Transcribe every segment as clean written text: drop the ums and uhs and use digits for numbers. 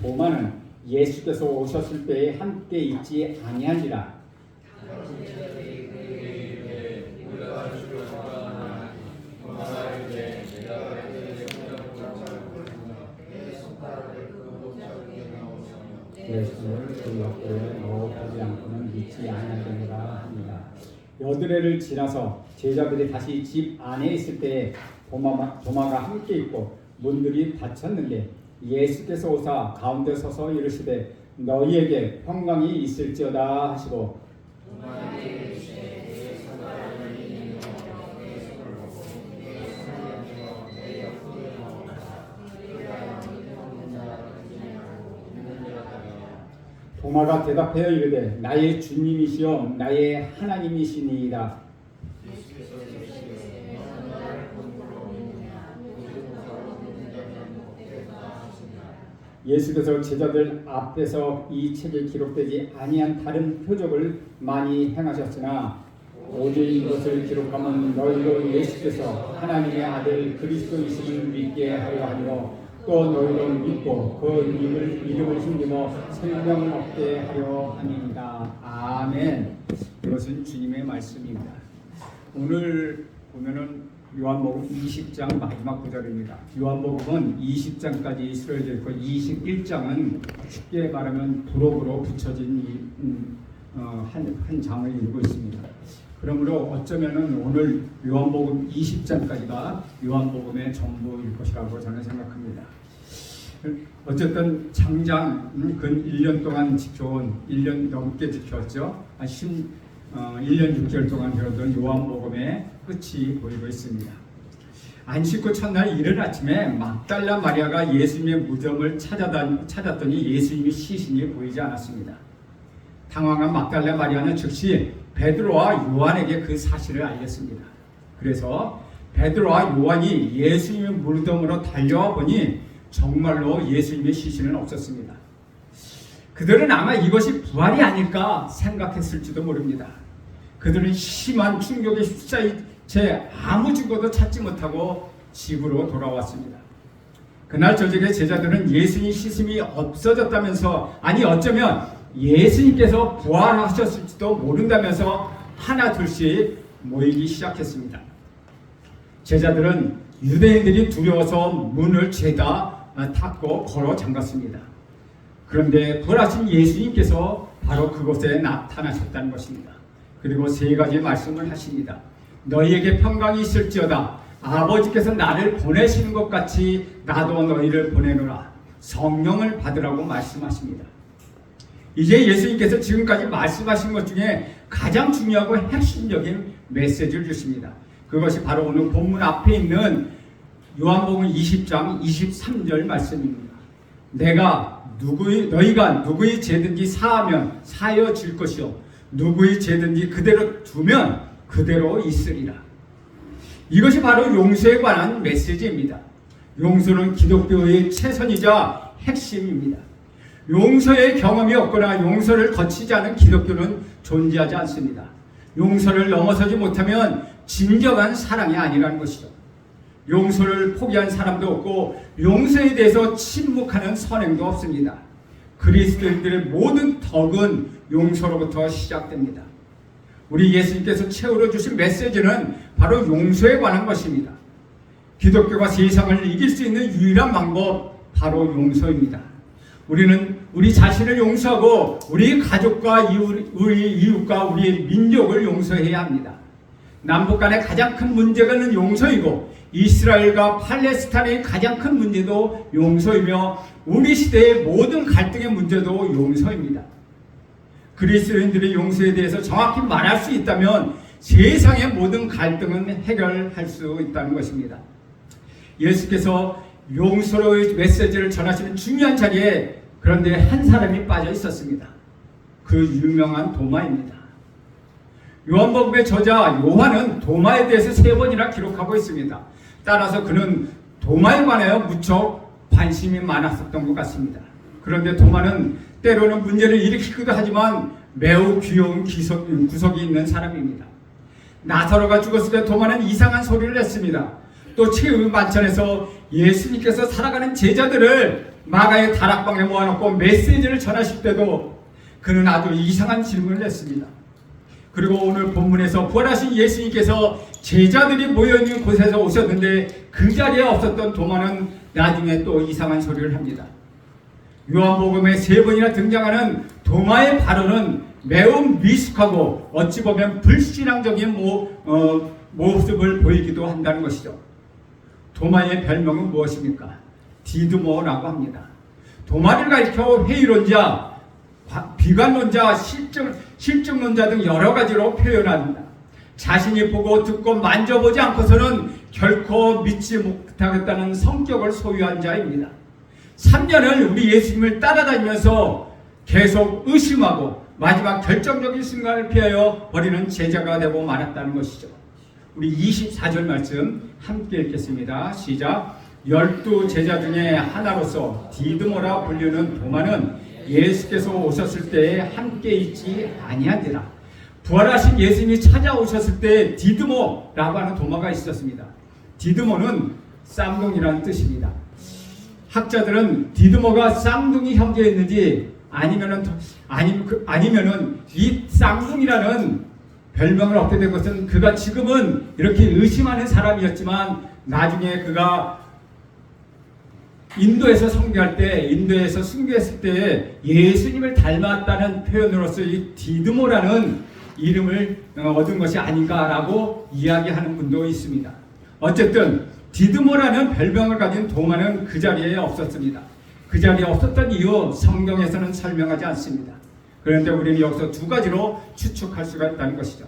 도마는 예수께서 오셨을 때에 함께 있지 아니하니라. 예수를 그 옆에 넣어보지 않고는 믿지 아니하리라 합니다. 여드레를 지나서 제자들이 다시 집 안에 있을 때 도마가 함께 있고 문들이 닫혔는데 예수께서 오사 가운데 서서 이르시되 너희에게 평강이 있을지어다 하시고 도마가 대답하여 이르되 나의 주님이시여 나의 하나님이시니이다. 예수께서 제자들 앞에서 이 책에 기록되지 아니한 다른 표적을 많이 행하셨으나 오직 이것을 기록하면 너희로 예수께서 하나님의 아들 그리스도이심을 믿게 하려 하며 또 너희로 믿고 그 이름을 힘입어 생명을 얻게 하려 함이니이다. 아멘. 이것은 주님의 말씀입니다. 오늘 보면은 요한복음 20장 마지막 구절입니다. 요한복음은 20장까지 쓰여져 있고 21장은 쉽게 말하면 부록으로 붙여진 한 장을 이루고 있습니다. 그러므로 어쩌면은 오늘 요한복음 20장까지가 요한복음의 전부일 것이라고 저는 생각합니다. 어쨌든 장장 근 1년 동안 지켜온 1년 넘게 지켰죠. 1년 6개월 동안 배우던 요한복음의 끝이 보이고 있습니다. 안식구 첫날 이른 아침에 막달라 마리아가 예수님의 무덤을 찾았더니 예수님의 시신이 보이지 않았습니다. 당황한 막달라 마리아는 즉시 베드로와 요한에게 그 사실을 알렸습니다. 그래서 베드로와 요한이 예수님의 무덤으로 달려와 보니 정말로 예수님의 시신은 없었습니다. 그들은 아마 이것이 부활이 아닐까 생각했을지도 모릅니다. 그들은 심한 충격에 휩싸인 채 아무 증거도 찾지 못하고 집으로 돌아왔습니다. 그날 저녁에 제자들은 예수님 시신이 없어졌다면서 아니 어쩌면 예수님께서 부활하셨을지도 모른다면서 하나 둘씩 모이기 시작했습니다. 제자들은 유대인들이 두려워서 문을 죄다 닫고 걸어 잠갔습니다. 그런데 부활하신 예수님께서 바로 그곳에 나타나셨다는 것입니다. 그리고 세 가지 말씀을 하십니다. 너희에게 평강이 있을지어다. 아버지께서 나를 보내시는 것 같이 나도 너희를 보내노라. 성령을 받으라고 말씀하십니다. 이제 예수님께서 지금까지 말씀하신 것 중에 가장 중요하고 핵심적인 메시지를 주십니다. 그것이 바로 오늘 본문 앞에 있는 요한복음 20장 23절 말씀입니다. 너희가 누구의 죄든지 사하면 사여질 것이요 누구의 죄든지 그대로 두면 그대로 있으리라. 이것이 바로 용서에 관한 메시지입니다. 용서는 기독교의 최선이자 핵심입니다. 용서의 경험이 없거나 용서를 거치지 않은 기독교는 존재하지 않습니다. 용서를 넘어서지 못하면 진정한 사랑이 아니라는 것이죠. 용서를 포기한 사람도 없고 용서에 대해서 침묵하는 선행도 없습니다. 그리스도인들의 모든 덕은 용서로부터 시작됩니다. 우리 예수님께서 채우려 주신 메시지는 바로 용서에 관한 것입니다. 기독교가 세상을 이길 수 있는 유일한 방법 바로 용서입니다. 우리는 우리 자신을 용서하고 우리 가족과 우리 이웃과 우리 민족을 용서해야 합니다. 남북 간의 가장 큰 문제는 용서이고 이스라엘과 팔레스타인의 가장 큰 문제도 용서이며 우리 시대의 모든 갈등의 문제도 용서입니다. 그리스도인들의 용서에 대해서 정확히 말할 수 있다면 세상의 모든 갈등은 해결할 수 있다는 것입니다. 예수께서 용서의 메시지를 전하시는 중요한 자리에 그런데 한 사람이 빠져 있었습니다. 그 유명한 도마입니다. 요한복음의 저자 요한은 도마에 대해서 3번이나 기록하고 있습니다. 따라서 그는 도마에 관하여 무척 관심이 많았었던 것 같습니다. 그런데 도마는 때로는 문제를 일으키기도 하지만 매우 귀여운 구석이 있는 사람입니다. 나사로가 죽었을 때 도마는 이상한 소리를 냈습니다. 또 최후 만찬에서 예수님께서 살아가는 제자들을 마가의 다락방에 모아놓고 메시지를 전하실 때도 그는 아주 이상한 질문을 했습니다. 그리고 오늘 본문에서 부활하신 예수님께서 제자들이 모여있는 곳에서 오셨는데 그 자리에 없었던 도마는 나중에 또 이상한 소리를 합니다. 요한복음에 3번이나 등장하는 도마의 발언은 매우 미숙하고 어찌 보면 불신앙적인 모습을 보이기도 한다는 것이죠. 도마의 별명은 무엇입니까? 디드모라고 합니다. 도마를 가리켜 회의론자, 비관론자, 실증론자 등 여러 가지로 표현합니다. 자신이 보고 듣고 만져보지 않고서는 결코 믿지 못하겠다는 성격을 소유한 자입니다. 3년을 우리 예수님을 따라다니면서 계속 의심하고 마지막 결정적인 순간을 피하여 버리는 제자가 되고 말았다는 것이죠. 우리 24절 말씀 함께 읽겠습니다. 시작. 12 제자 중에 하나로서 디드모라 불리는 도마는 예수께서 오셨을 때에 함께 있지 아니하니라. 부활하신 예수님이 찾아오셨을 때 디드모라고 하는 도마가 있었습니다. 디드모는 쌍둥이라는 뜻입니다. 학자들은 디드모가 쌍둥이 형제였는지 아니면은 이 쌍둥이라는 별명을 얻게 된 것은 그가 지금은 이렇게 의심하는 사람이었지만 나중에 그가 인도에서 선교할 때, 인도에서 순교했을 때 예수님을 닮았다는 표현으로서 이 디드모라는 이름을 얻은 것이 아닌가라고 이야기하는 분도 있습니다. 어쨌든 디드모라는 별명을 가진 도마는 그 자리에 없었습니다. 그 자리에 없었던 이유 성경에서는 설명하지 않습니다. 그런데 우리는 여기서 두 가지로 추측할 수가 있다는 것이죠.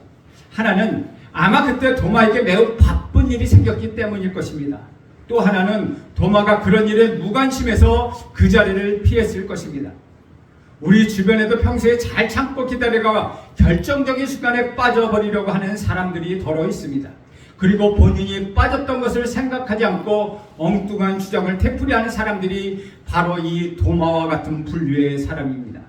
하나는 아마 그때 도마에게 매우 바쁜 일이 생겼기 때문일 것입니다. 또 하나는 도마가 그런 일에 무관심해서 그 자리를 피했을 것입니다. 우리 주변에도 평소에 잘 참고 기다려가 결정적인 순간에 빠져버리려고 하는 사람들이 더러 있습니다. 그리고 본인이 빠졌던 것을 생각하지 않고 엉뚱한 주장을 되풀이하는 사람들이 바로 이 도마와 같은 분류의 사람입니다.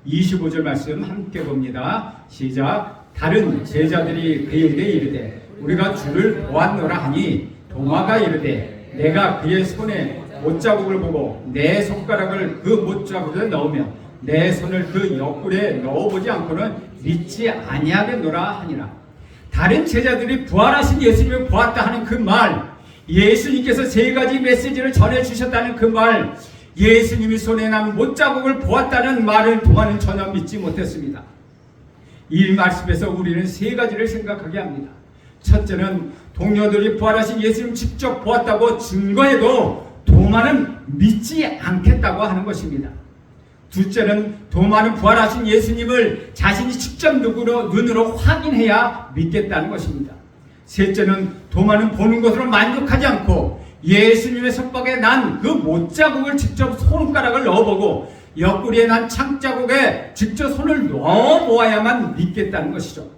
25절 말씀 함께 봅니다. 시작. 다른 제자들이 그에게 이르되 우리가 주를 보았노라 하니 도마가 이르되 내가 그의 손에 못자국을 보고 내 손가락을 그 못자국에 넣으며 내 손을 그 옆구리에 넣어보지 않고는 믿지 아니하겠노라 하니라. 다른 제자들이 부활하신 예수님을 보았다 하는 그 말, 예수님께서 3가지 메시지를 전해주셨다는 그 말, 예수님이 손에 난 못자국을 보았다는 말을 도마는 전혀 믿지 못했습니다. 이 말씀에서 우리는 3가지를 생각하게 합니다. 첫째는 동료들이 부활하신 예수님 직접 보았다고 증거해도 도마는 믿지 않겠다고 하는 것입니다. 둘째는 도마는 부활하신 예수님을 자신이 직접 눈으로 확인해야 믿겠다는 것입니다. 셋째는 도마는 보는 것으로 만족하지 않고 예수님의 손바닥에 난 그 못자국을 직접 손가락을 넣어보고 옆구리에 난 창자국에 직접 손을 넣어보아야만 믿겠다는 것이죠.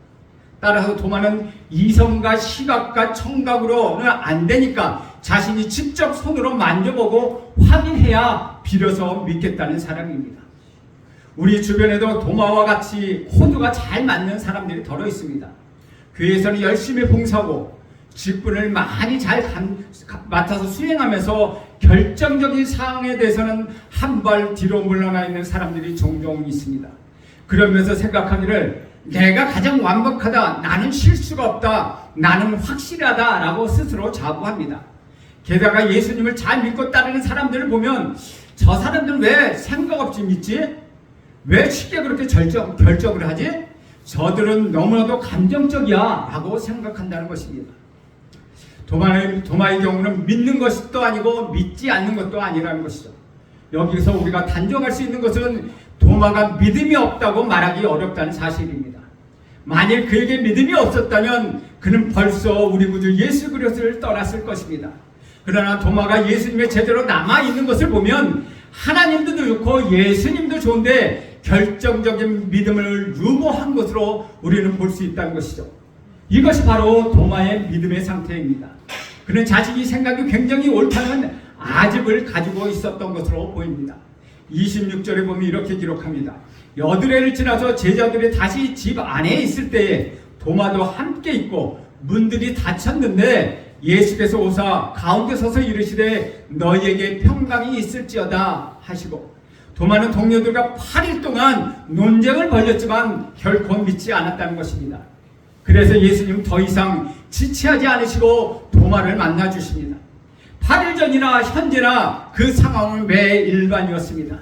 따라서 도마는 이성과 시각과 청각으로는 안 되니까 자신이 직접 손으로 만져보고 확인해야 비로소 믿겠다는 사람입니다. 우리 주변에도 도마와 같이 코드가 잘 맞는 사람들이 더러 있습니다. 교회에서는 열심히 봉사하고 직분을 많이 잘 맡아서 수행하면서 결정적인 사항에 대해서는 한 발 뒤로 물러나 있는 사람들이 종종 있습니다. 그러면서 생각하기를 내가 가장 완벽하다, 나는 실수가 없다, 나는 확실하다 라고 스스로 자부합니다. 게다가 예수님을 잘 믿고 따르는 사람들을 보면 저 사람들은 왜 생각 없이 믿지? 왜 쉽게 그렇게 결정을 하지? 저들은 너무나도 감정적이야 라고 생각한다는 것입니다. 도마의 경우는 믿는 것도 아니고 믿지 않는 것도 아니라는 것이죠. 여기서 우리가 단정할 수 있는 것은 도마가 믿음이 없다고 말하기 어렵다는 사실입니다. 만일 그에게 믿음이 없었다면 그는 벌써 우리 구주 예수 그리스도를 떠났을 것입니다. 그러나 도마가 예수님의 제대로 남아있는 것을 보면 하나님도 좋고 예수님도 좋은데 결정적인 믿음을 유보한 것으로 우리는 볼 수 있다는 것이죠. 이것이 바로 도마의 믿음의 상태입니다. 그는 자신이 생각이 굉장히 옳다는 아집을 가지고 있었던 것으로 보입니다. 26절에 보면 이렇게 기록합니다. 여드레를 지나서 제자들이 다시 집 안에 있을 때에 도마도 함께 있고 문들이 닫혔는데 예수께서 오사 가운데 서서 이르시되 너희에게 평강이 있을지어다 하시고, 도마는 동료들과 8일 동안 논쟁을 벌였지만 결코 믿지 않았다는 것입니다. 그래서 예수님 더 이상 지체하지 않으시고 도마를 만나 주십니다. 8일 전이나 현재나 그 상황은 매 일반이었습니다.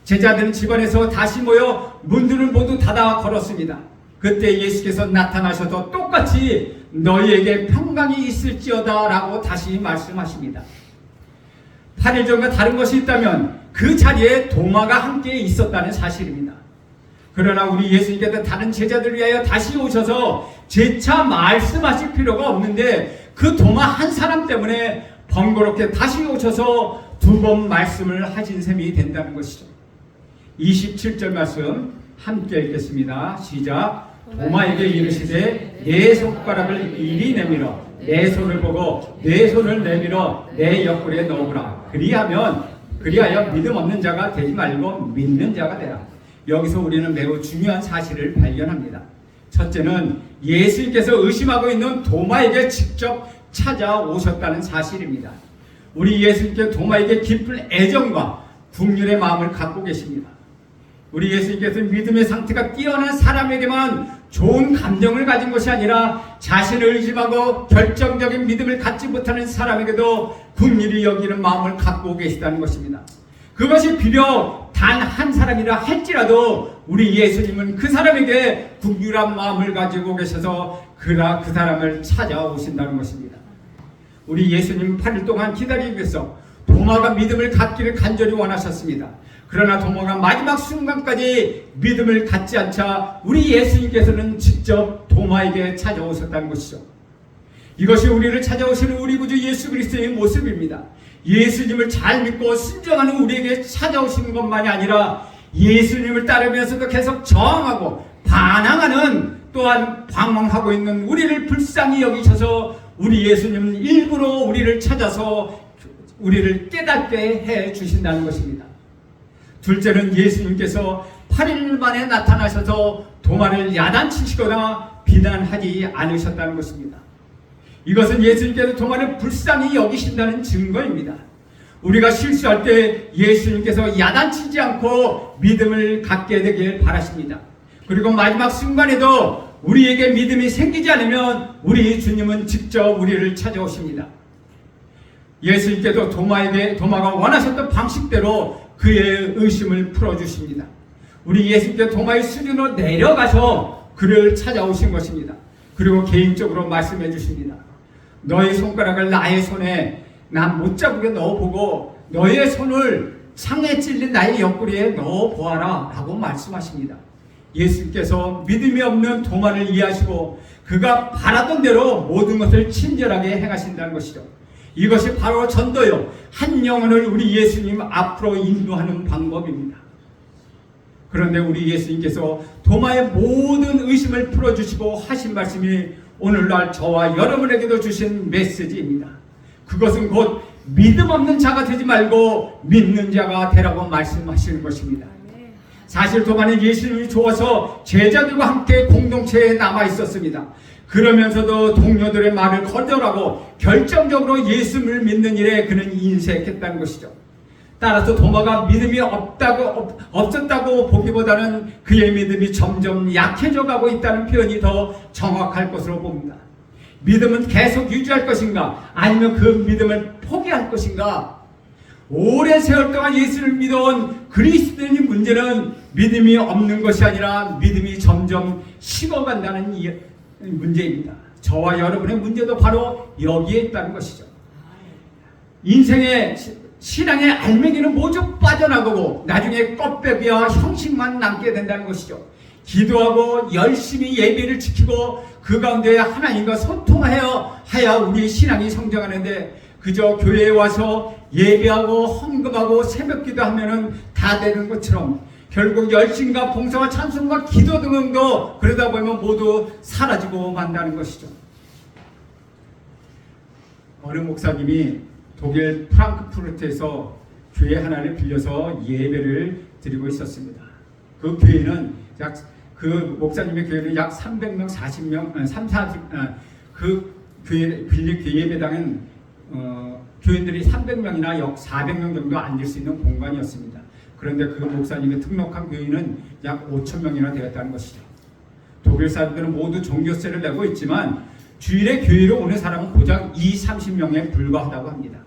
제자들은 집안에서 다시 모여 문들을 모두 닫아 걸었습니다. 그때 예수께서 나타나셔서 똑같이 너희에게 평강이 있을지어다 라고 다시 말씀하십니다. 8일 전과 다른 것이 있다면 그 자리에 도마가 함께 있었다는 사실입니다. 그러나 우리 예수님께서 다른 제자들을 위하여 다시 오셔서 재차 말씀하실 필요가 없는데 그 도마 한 사람 때문에 번거롭게 다시 오셔서 두 번 말씀을 하신 셈이 된다는 것이죠. 27절 말씀 함께 읽겠습니다. 시작. 도마에게 이르시되 내 손가락을 이리 내밀어 내 손을 보고 내 손을 내밀어 내 옆구리에 넣으라. 그리하여 믿음 없는 자가 되지 말고 믿는 자가 되라. 여기서 우리는 매우 중요한 사실을 발견합니다. 첫째는 예수님께서 의심하고 있는 도마에게 직접 찾아오셨다는 사실입니다. 우리 예수님께 도마에게 깊은 애정과 국률의 마음을 갖고 계십니다. 우리 예수님께서 믿음의 상태가 뛰어난 사람에게만 좋은 감정을 가진 것이 아니라 자신을 의심하고 결정적인 믿음을 갖지 못하는 사람에게도 긍휼히 여기는 마음을 갖고 계시다는 것입니다. 그것이 비록 단 한 사람이라 할지라도 우리 예수님은 그 사람에게 긍휼한 마음을 가지고 계셔서 그 사람을 찾아오신다는 것입니다. 우리 예수님은 8일 동안 기다리기 위해서 도마가 믿음을 갖기를 간절히 원하셨습니다. 그러나 도마가 마지막 순간까지 믿음을 갖지 않자 우리 예수님께서는 직접 도마에게 찾아오셨다는 것이죠. 이것이 우리를 찾아오시는 우리 구주 예수 그리스도의 모습입니다. 예수님을 잘 믿고 순종하는 우리에게 찾아오시는 것만이 아니라 예수님을 따르면서도 계속 저항하고 반항하는, 또한 방황하고 있는 우리를 불쌍히 여기셔서 우리 예수님은 일부러 우리를 찾아서 우리를 깨닫게 해 주신다는 것입니다. 둘째는 예수님께서 8일 만에 나타나셔서 도마를 야단치시거나 비난하지 않으셨다는 것입니다. 이것은 예수님께서 도마를 불쌍히 여기신다는 증거입니다. 우리가 실수할 때 예수님께서 야단치지 않고 믿음을 갖게 되길 바라십니다. 그리고 마지막 순간에도 우리에게 믿음이 생기지 않으면 우리 주님은 직접 우리를 찾아오십니다. 예수님께서 도마가 원하셨던 방식대로 그의 의심을 풀어주십니다. 우리 예수님께서 도마의 수준으로 내려가서 그를 찾아오신 것입니다. 그리고 개인적으로 말씀해 주십니다. 너의 손가락을 나의 손에 난 못 잡게 넣어보고 너의 손을 상에 찔린 나의 옆구리에 넣어보아라 라고 말씀하십니다. 예수님께서 믿음이 없는 도마를 이해하시고 그가 바라던 대로 모든 것을 친절하게 행하신다는 것이죠. 이것이 바로 전도요, 한 영혼을 우리 예수님 앞으로 인도하는 방법입니다. 그런데 우리 예수님께서 도마의 모든 의심을 풀어주시고 하신 말씀이 오늘날 저와 여러분에게도 주신 메시지입니다. 그것은 곧 믿음 없는 자가 되지 말고 믿는 자가 되라고 말씀하시는 것입니다. 사실 도마는 예수님이 좋아서 제자들과 함께 공동체에 남아 있었습니다. 그러면서도 동료들의 말을 거절하고 결정적으로 예수님을 믿는 일에 그는 인색했다는 것이죠. 따라서 도마가 믿음이 없었다고 보기보다는 그의 믿음이 점점 약해져 가고 있다는 표현이 더 정확할 것으로 봅니다. 믿음은 계속 유지할 것인가, 아니면 그 믿음을 포기할 것인가? 오랜 세월 동안 예수를 믿어온 그리스도인의 문제는 믿음이 없는 것이 아니라 믿음이 점점 식어간다는 문제입니다. 저와 여러분의 문제도 바로 여기에 있다는 것이죠. 인생의 신앙의 알맹이는 모두 빠져나가고 나중에 껍데기와 형식만 남게 된다는 것이죠. 기도하고 열심히 예배를 지키고 그 가운데 하나님과 소통하여 우리의 신앙이 성장하는데, 그저 교회에 와서 예배하고 헌금하고 새벽기도 하면은 다 되는 것처럼 결국 열심과 봉사와 찬송과 기도 등도 그러다 보면 모두 사라지고 만다는 것이죠. 어느 목사님이 독일 프랑크푸르트에서 교회 하나를 빌려서 예배를 드리고 있었습니다. 그 교회는 그 목사님의 교회는 약 300명, 40명, 그 빌립 예배당은 교인들이 300명이나 400명 정도 앉을 수 있는 공간이었습니다. 그런데 그 목사님이 등록한 교인은 약 5,000명이나 되었다는 것이죠. 독일 사람들은 모두 종교세를 내고 있지만 주일에 교회로 오는 사람은 고작 30명에 불과하다고 합니다.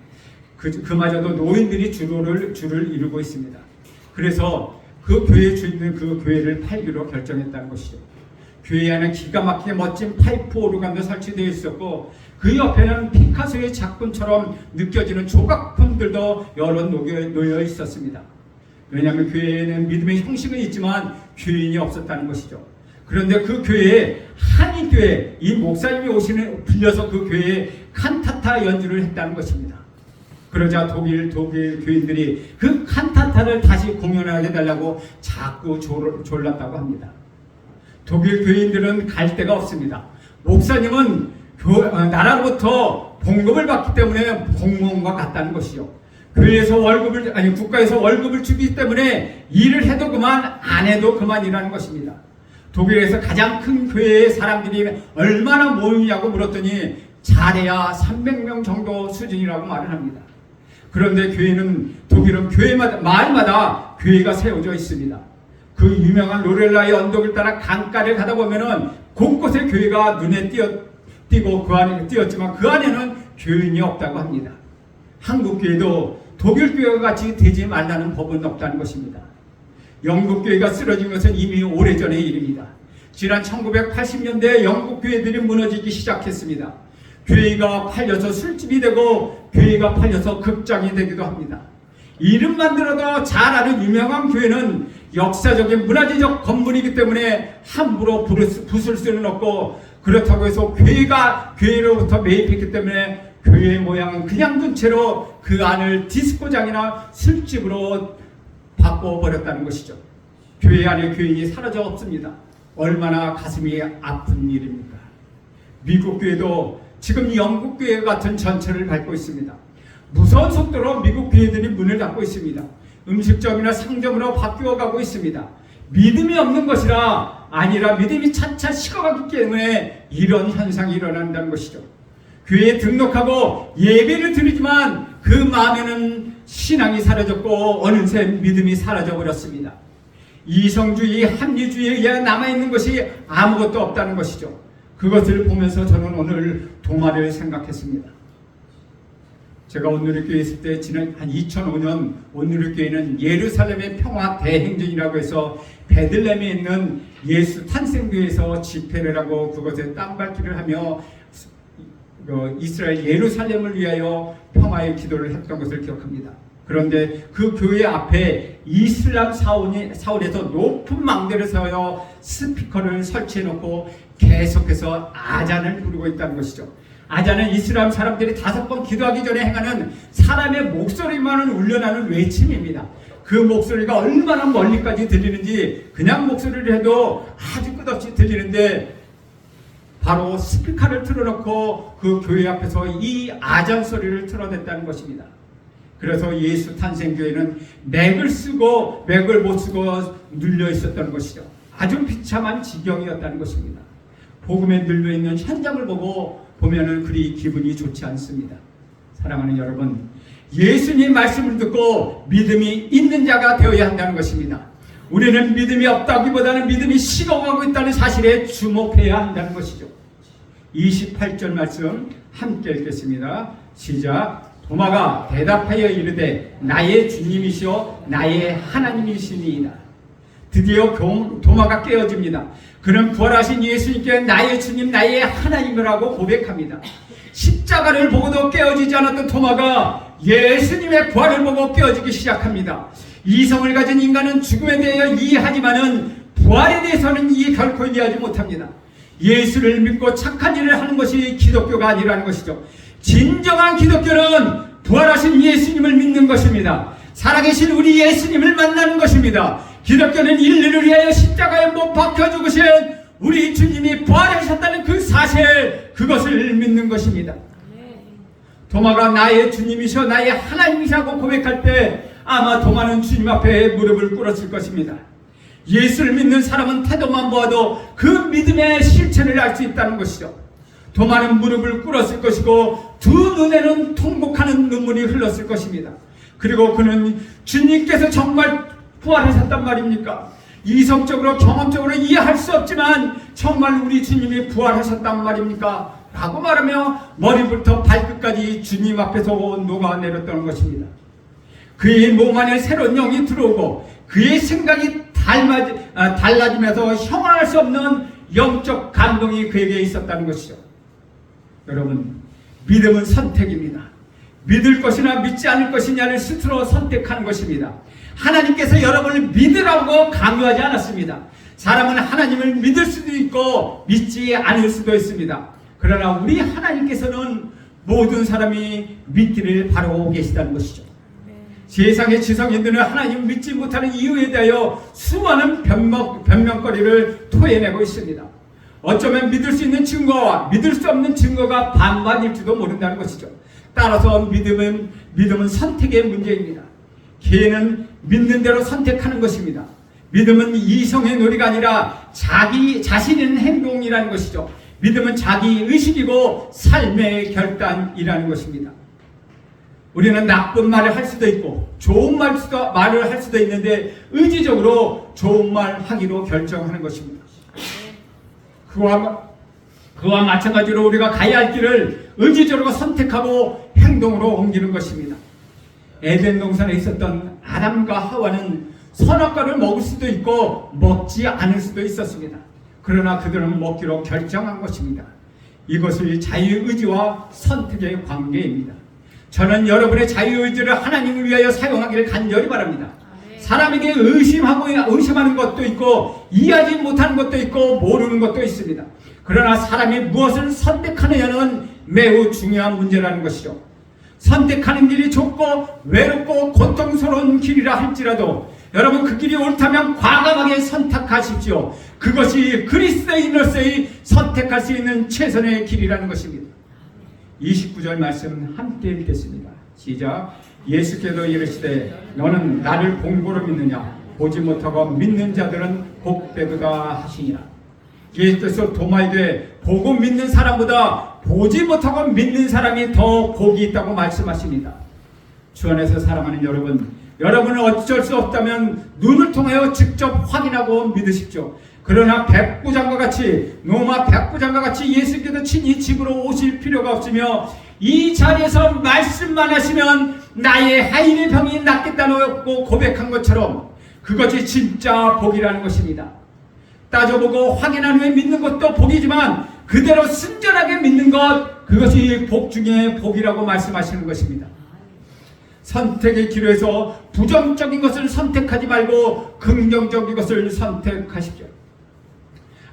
그마저도 노인들이 줄을 이루고 있습니다. 그래서 그 교회에 있는 그 교회를 팔기로 결정했다는 것이죠. 교회 안에 기가 막히게 멋진 파이프 오르간도 설치되어 있었고 그 옆에는 피카소의 작품처럼 느껴지는 조각품들도 여러 놓여 있었습니다. 왜냐하면 교회에는 믿음의 형식은 있지만 교인이 없었다는 것이죠. 그런데 그 교회에 한인교회, 이 목사님이 빌려서 그 교회에 칸타타 연주를 했다는 것입니다. 그러자 독일 교인들이 그 칸타타를 다시 공연하게 해달라고 자꾸 졸랐다고 합니다. 독일 교인들은 갈 데가 없습니다. 목사님은 나라로부터 봉급을 받기 때문에 공무원과 같다는 것이요. 국가에서 월급을 주기 때문에 일을 해도 그만, 안 해도 그만이라는 것입니다. 독일에서 가장 큰 교회의 사람들이 얼마나 모이냐고 물었더니 잘해야 300명 정도 수준이라고 말을 합니다. 그런데 독일은 마을마다 교회가 세워져 있습니다. 그 유명한 로렐라의 언덕을 따라 강가를 가다 보면은 곳곳에 교회가 눈에 띄고 그 안에 띄었지만 그 안에는 교인이 없다고 합니다. 한국 교회도 독일 교회와 같이 되지 말라는 법은 없다는 것입니다. 영국 교회가 쓰러진 것은 이미 오래전의 일입니다. 지난 1980년대에 영국 교회들이 무너지기 시작했습니다. 교회가 팔려서 술집이 되고 교회가 팔려서 극장이 되기도 합니다. 이름만 들어도 잘 아는 유명한 교회는 역사적인 문화재적 건물이기 때문에 함부로 부술 수는 없고, 그렇다고 해서 교회로부터 매입했기 때문에 교회의 모양은 그냥 둔 채로 그 안을 디스코장이나 술집으로 바꿔버렸다는 것이죠. 교회 안에 교인이 사라져 없습니다. 얼마나 가슴이 아픈 일입니까? 미국 교회도 지금 영국 교회 같은 전철을 밟고 있습니다. 무서운 속도로 미국 교회들이 문을 닫고 있습니다. 음식점이나 상점으로 바뀌어가고 있습니다. 믿음이 없는 것이라 아니라 믿음이 차차 식어가기 때문에 이런 현상이 일어난다는 것이죠. 교회에 등록하고 예배를 드리지만 그 마음에는 신앙이 사라졌고 어느새 믿음이 사라져버렸습니다. 이성주의, 합리주의에 의해 남아있는 것이 아무것도 없다는 것이죠. 그것을 보면서 저는 오늘 도마를 생각했습니다. 제가 온누리교회에 있을 때 지난 한 2005년 온누리교회는 예루살렘의 평화 대행진이라고 해서 베들레헴에 있는 예수 탄생교회에서 집회를 하고 그것에 땀밟기를 하며 이스라엘 예루살렘을 위하여 평화의 기도를 했던 것을 기억합니다. 그런데 그 교회 앞에 이슬람 사원에서 높은 망대를 세워 스피커를 설치해놓고 계속해서 아잔을 부르고 있다는 것이죠. 아잔은 이슬람 사람들이 5번 기도하기 전에 행하는 사람의 목소리만은 울려나는 외침입니다. 그 목소리가 얼마나 멀리까지 들리는지 그냥 목소리를 해도 아주 끝없이 들리는데 바로 스피커를 틀어놓고 그 교회 앞에서 이 아잔 소리를 틀어냈다는 것입니다. 그래서 예수 탄생교회는 맥을 못 쓰고 눌려 있었던 것이죠. 아주 비참한 지경이었다는 것입니다. 복음에 눌려 있는 현장을 보면은 그리 기분이 좋지 않습니다. 사랑하는 여러분, 예수님 말씀을 듣고 믿음이 있는 자가 되어야 한다는 것입니다. 우리는 믿음이 없다기보다는 믿음이 식어가고 있다는 사실에 주목해야 한다는 것이죠. 28절 말씀 함께 읽겠습니다. 시작. 도마가 대답하여 이르되 나의 주님이시오 나의 하나님이시니이다. 드디어 도마가 깨어집니다. 그는 부활하신 예수님께 나의 주님 나의 하나님이라고 고백합니다. 십자가를 보고도 깨어지지 않았던 도마가 예수님의 부활을 보고 깨어지기 시작합니다. 이성을 가진 인간은 죽음에 대하여 이해하지만은 부활에 대해서는 결코 이해하지 못합니다. 예수를 믿고 착한 일을 하는 것이 기독교가 아니라는 것이죠. 진정한 기독교는 부활하신 예수님을 믿는 것입니다. 살아계신 우리 예수님을 만나는 것입니다. 기독교는 인류를 위하여 십자가에 못 박혀 죽으신 우리 주님이 부활하셨다는 그 사실, 그것을 믿는 것입니다. 도마가 나의 주님이셔 나의 하나님이라고 고백할 때 아마 도마는 주님 앞에 무릎을 꿇었을 것입니다. 예수를 믿는 사람은 태도만 보아도 그 믿음의 실체를 알 수 있다는 것이죠. 더 많은 무릎을 꿇었을 것이고 두 눈에는 통곡하는 눈물이 흘렀을 것입니다. 그리고 그는 주님께서 정말 부활하셨단 말입니까? 이성적으로 경험적으로 이해할 수 없지만 정말 우리 주님이 부활하셨단 말입니까? 라고 말하며 머리부터 발끝까지 주님 앞에서 녹아내렸던 것입니다. 그의 몸 안에 새로운 영이 들어오고 그의 생각이 달라지면서 형언할 수 없는 영적 감동이 그에게 있었다는 것이죠. 여러분, 믿음은 선택입니다. 믿을 것이나 믿지 않을 것이냐를 스스로 선택하는 것입니다. 하나님께서 여러분을 믿으라고 강요하지 않았습니다. 사람은 하나님을 믿을 수도 있고 믿지 않을 수도 있습니다. 그러나 우리 하나님께서는 모든 사람이 믿기를 바라고 계시다는 것이죠. 세상의 지성인들은 하나님을 믿지 못하는 이유에 대하여 수많은 변명거리를 토해내고 있습니다. 어쩌면 믿을 수 있는 증거와 믿을 수 없는 증거가 반반일지도 모른다는 것이죠. 따라서 믿음은 선택의 문제입니다. 개인은 믿는 대로 선택하는 것입니다. 믿음은 이성의 놀이가 아니라 자신의 행동이라는 것이죠. 믿음은 자기 의식이고 삶의 결단이라는 것입니다. 우리는 나쁜 말을 할 수도 있고 좋은 말을 할 수도 있는데 의지적으로 좋은 말 하기로 결정하는 것입니다. 그와 마찬가지로 우리가 가야 할 길을 의지적으로 선택하고 행동으로 옮기는 것입니다. 에덴 동산에 있었던 아담과 하와는 선악과를 먹을 수도 있고 먹지 않을 수도 있었습니다. 그러나 그들은 먹기로 결정한 것입니다. 이것이 자유의지와 선택의 관계입니다. 저는 여러분의 자유의지를 하나님을 위하여 사용하기를 간절히 바랍니다. 사람에게 의심하는 것도 있고 이해하지 못하는 것도 있고 모르는 것도 있습니다. 그러나 사람이 무엇을 선택하느냐는 매우 중요한 문제라는 것이죠. 선택하는 길이 좁고 외롭고 고통스러운 길이라 할지라도 여러분 그 길이 옳다면 과감하게 선택하십시오. 그것이 그리스도인으로서의 선택할 수 있는 최선의 길이라는 것입니다. 29절 말씀 함께 읽겠습니다. 시작. 예수께서 이르시되 너는 나를 본고로 믿느냐 보지 못하고 믿는 자들은 복되도다 하시니라. 예수께서 도마에게 보고 믿는 사람보다 보지 못하고 믿는 사람이 더 복이 있다고 말씀하십니다. 주 안에서 사랑하는 여러분은 어쩔 수 없다면 눈을 통하여 직접 확인하고 믿으십시오. 그러나 노마 백부장과 같이 예수께서 친히 집으로 오실 필요가 없으며 이 자리에서 말씀만 하시면 나의 하인의 병이 낫겠다고 고백한 것처럼 그것이 진짜 복이라는 것입니다. 따져보고 확인한 후에 믿는 것도 복이지만 그대로 순전하게 믿는 것, 그것이 복 중에 복이라고 말씀하시는 것입니다. 선택의 기로에서 부정적인 것을 선택하지 말고 긍정적인 것을 선택하십시오.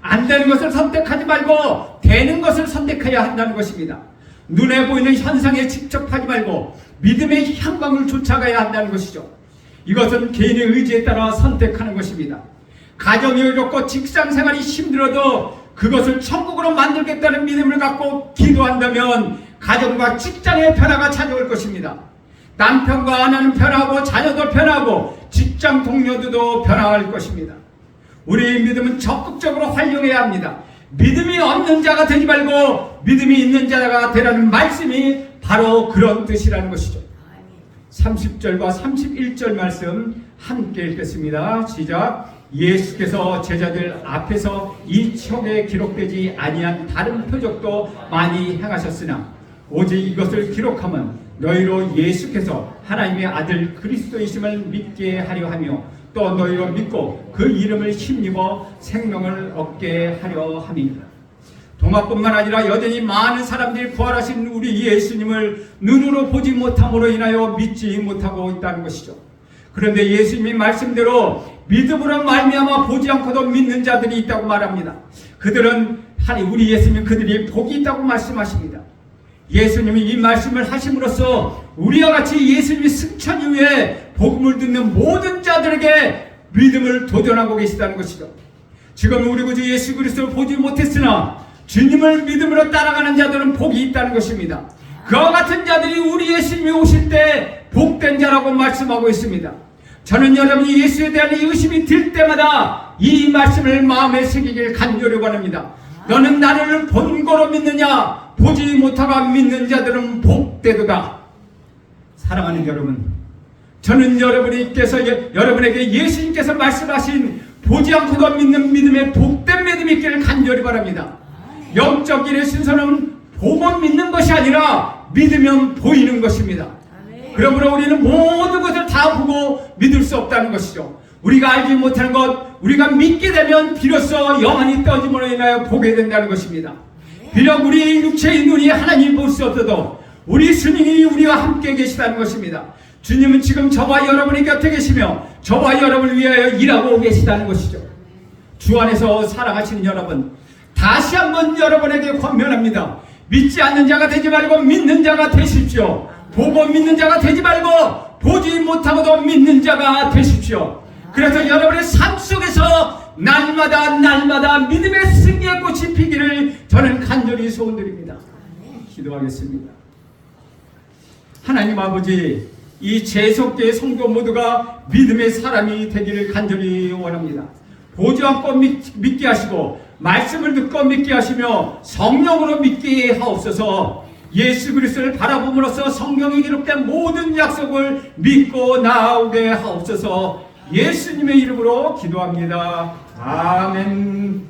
안 되는 것을 선택하지 말고 되는 것을 선택해야 한다는 것입니다. 눈에 보이는 현상에 집착하지 말고 믿음의 향방을 쫓아가야 한다는 것이죠. 이것은 개인의 의지에 따라 선택하는 것입니다. 가정이 어렵고 직장생활이 힘들어도 그것을 천국으로 만들겠다는 믿음을 갖고 기도한다면 가정과 직장의 변화가 찾아올 것입니다. 남편과 아내는 변화하고 자녀도 변화하고 직장 동료들도 변화할 것입니다. 우리의 믿음은 적극적으로 활용해야 합니다. 믿음이 없는 자가 되지 말고 믿음이 있는 자가 되라는 말씀이 바로 그런 뜻이라는 것이죠. 30절과 31절 말씀 함께 읽겠습니다. 시작. 예수께서 제자들 앞에서 이 책에 기록되지 아니한 다른 표적도 많이 행하셨으나 오직 이것을 기록하면 너희로 예수께서 하나님의 아들 그리스도이심을 믿게 하려 하며 또 너희로 믿고 그 이름을 힘입어 생명을 얻게 하려 함입니다. 도마뿐만 아니라 여전히 많은 사람들이 부활하신 우리 예수님을 눈으로 보지 못함으로 인하여 믿지 못하고 있다는 것이죠. 그런데 예수님이 말씀대로 믿음으로 말미암아 보지 않고도 믿는 자들이 있다고 말합니다. 우리 예수님 그들이 복이 있다고 말씀하십니다. 예수님이 이 말씀을 하심으로써 우리와 같이 예수님이 승천 이후에 복음을 듣는 모든 자들에게 믿음을 도전하고 계시다는 것이죠. 지금 우리 구주 예수 그리스도를 보지 못했으나 주님을 믿음으로 따라가는 자들은 복이 있다는 것입니다. 그와 같은 자들이 우리 예수님이 오실 때 복된 자라고 말씀하고 있습니다. 저는 여러분이 예수에 대한 의심이 들 때마다 이 말씀을 마음에 새기길 간절히 원합니다. 너는 나를 본고로 믿느냐? 보지 못하고 믿는 자들은 복되도다. 사랑하는 여러분, 저는 여러분에게 예수님께서 말씀하신 보지 않고도 믿는 믿음의 복된 믿음이 있기를 간절히 바랍니다. 영적 일의 순서는 보고 믿는 것이 아니라 믿으면 보이는 것입니다. 그러므로 우리는 모든 것을 다 보고 믿을 수 없다는 것이죠. 우리가 알지 못하는 것, 우리가 믿게 되면 비로소 영원히 떠짐으로 인하여 보게 된다는 것입니다. 비록 우리 육체의 눈이 하나님을 볼 수 없어도 우리 주님이 우리와 함께 계시다는 것입니다. 주님은 지금 저와 여러분의 곁에 계시며 저와 여러분을 위하여 일하고 계시다는 것이죠. 주 안에서 사랑하시는 여러분, 다시 한번 여러분에게 권면합니다. 믿지 않는 자가 되지 말고 믿는 자가 되십시오. 보고 믿는 자가 되지 말고 보지 못하고도 믿는 자가 되십시오. 그래서 여러분의 삶 속에서 날마다 믿음의 승리의 꽃이 피기를 저는 간절히 소원드립니다. 기도하겠습니다. 하나님 아버지, 이 제속교회 성도 모두가 믿음의 사람이 되기를 간절히 원합니다. 보지 않고 믿게 하시고 말씀을 듣고 믿게 하시며 성령으로 믿게 하옵소서. 예수 그리스도를 바라봄으로써 성경에 기록된 모든 약속을 믿고 나오게 하옵소서. 예수님의 이름으로 기도합니다. 아멘.